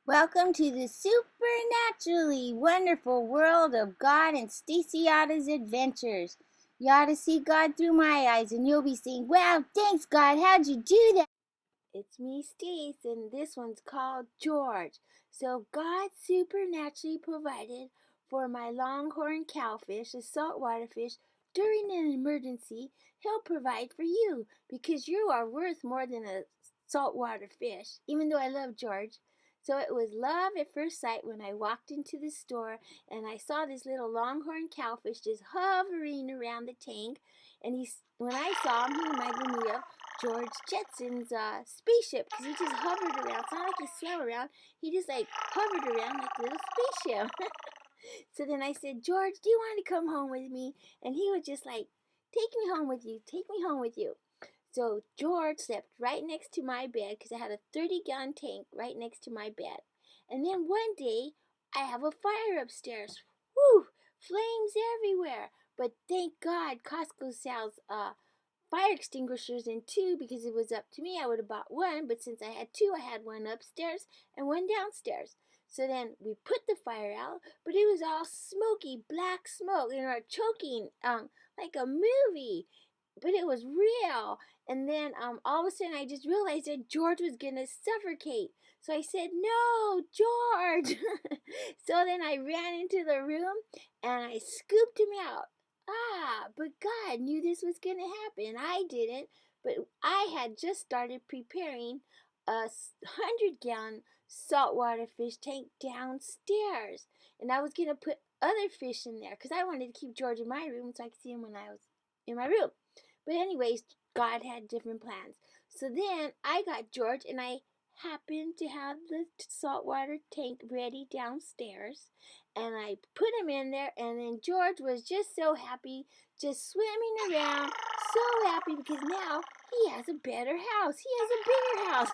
Welcome to the supernaturally wonderful world of God and Stacy Yotta's adventures. You ought to see God through my eyes and you'll be saying, wow, thanks God, how'd you do that? It's me, Stace, and this one's called George. So God supernaturally provided for my longhorn cowfish, a saltwater fish, during an emergency. He'll provide for you because you are worth more than a saltwater fish, even though I love George. So it was love at first sight when I walked into the store and I saw this little longhorn cowfish just hovering around the tank. And when I saw him, he reminded me of George Jetson's spaceship because he just hovered around. It's not like he swam around. He just like hovered around like a little spaceship. So then I said, George, do you want to come home with me? And he was just like, take me home with you. Take me home with you. So George slept right next to my bed because I had a 30-gallon tank right next to my bed. And then one day, I have a fire upstairs. Whew, flames everywhere. But thank God Costco sells fire extinguishers in two because if it was up to me, I would have bought one. But since I had two, I had one upstairs and one downstairs. So then we put the fire out, but it was all smoky, black smoke, choking, like a movie. But it was real. And then all of a sudden I just realized that George was going to suffocate. So I said, no, George. So then I ran into the room and I scooped him out. But God knew this was going to happen. I didn't. But I had just started preparing a 100-gallon saltwater fish tank downstairs. And I was going to put other fish in there because I wanted to keep George in my room so I could see him when I was in my room. But anyways, God had different plans. So then I got George and I happened to have the saltwater tank ready downstairs and I put him in there and then George was just so happy, just swimming around, so happy because now he has a better house. He has a bigger house.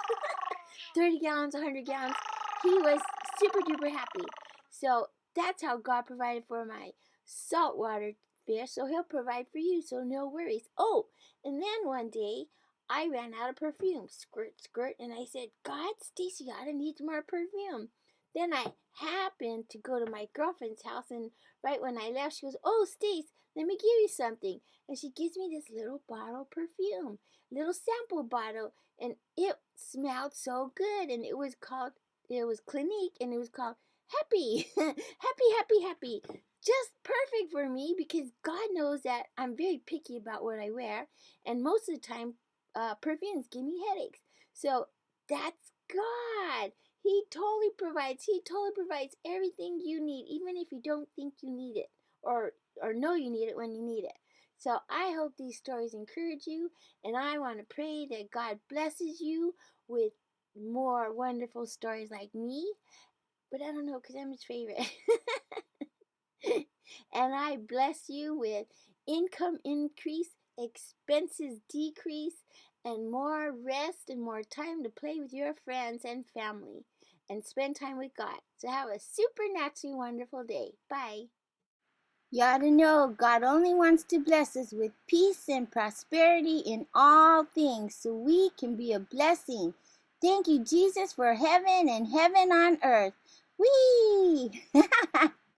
30 gallons, 100 gallons. He was super duper happy. So that's how God provided for my saltwater fish. So he'll provide for you. So no worries. Oh, and then one day I ran out of perfume. Squirt, squirt. And I said, God, Stacy Yotta needs more perfume. Then I happened to go to my girlfriend's house. And right when I left, she goes, oh, Stace, let me give you something. And she gives me this little bottle of perfume, little sample bottle. And it smelled so good. And it was Clinique. And it was called Happy. Happy, happy, happy. Just perfect for me because God knows that I'm very picky about what I wear. And most of the time, perfumes give me headaches. So that's God. He totally provides. He totally provides everything you need, even if you don't think you need it or know you need it when you need it. So I hope these stories encourage you, and I want to pray that God blesses you with more wonderful stories like me. But I don't know because I'm his favorite. And I bless you with income increase, expenses decrease, and more rest and more time to play with your friends and family and spend time with God. So have a supernaturally wonderful day. Bye. You ought to know God only wants to bless us with peace and prosperity in all things so we can be a blessing. Thank you, Jesus, for heaven and heaven on earth. Whee!